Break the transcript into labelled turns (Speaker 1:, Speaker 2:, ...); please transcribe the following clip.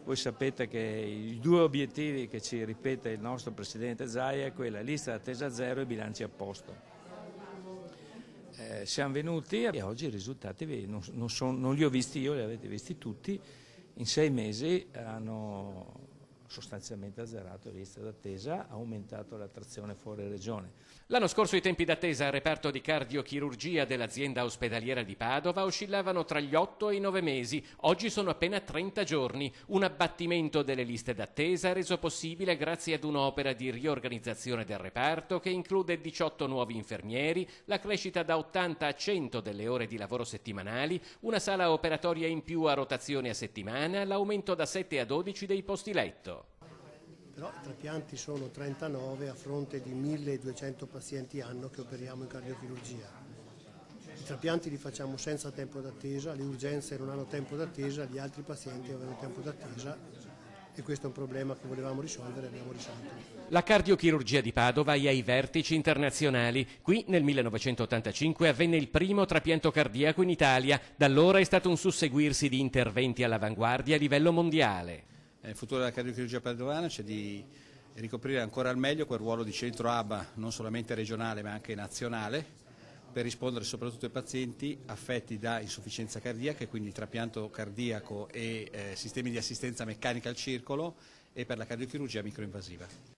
Speaker 1: Voi sapete che i due obiettivi che ci ripete il nostro Presidente Zaia è quella: lista d'attesa zero e bilanci a posto. Siamo venuti e oggi i risultati non li ho visti io, li avete visti tutti. In 6 mesi hanno sostanzialmente azzerato le liste d'attesa, aumentato l'attrazione fuori regione.
Speaker 2: L'anno scorso i tempi d'attesa al reparto di cardiochirurgia dell'azienda ospedaliera di Padova oscillavano tra gli 8 e i 9 mesi, oggi sono appena 30 giorni, un abbattimento delle liste d'attesa reso possibile grazie ad un'opera di riorganizzazione del reparto che include 18 nuovi infermieri, la crescita da 80 a 100 delle ore di lavoro settimanali, una sala operatoria in più a rotazione a settimana, l'aumento da 7 a 12 dei posti letto.
Speaker 3: Però i trapianti sono 39 a fronte di 1200 pazienti anno che operiamo in cardiochirurgia. I trapianti li facciamo senza tempo d'attesa, le urgenze non hanno tempo d'attesa, gli altri pazienti avevano tempo d'attesa e questo è un problema che volevamo risolvere e abbiamo risolto.
Speaker 2: La cardiochirurgia di Padova è ai vertici internazionali. Qui nel 1985 avvenne il primo trapianto cardiaco in Italia, da allora è stato un susseguirsi di interventi all'avanguardia a livello mondiale.
Speaker 4: Il futuro della cardiochirurgia padovana c'è di ricoprire ancora al meglio quel ruolo di centro hub non solamente regionale ma anche nazionale per rispondere soprattutto ai pazienti affetti da insufficienza cardiaca e quindi trapianto cardiaco e sistemi di assistenza meccanica al circolo e per la cardiochirurgia microinvasiva.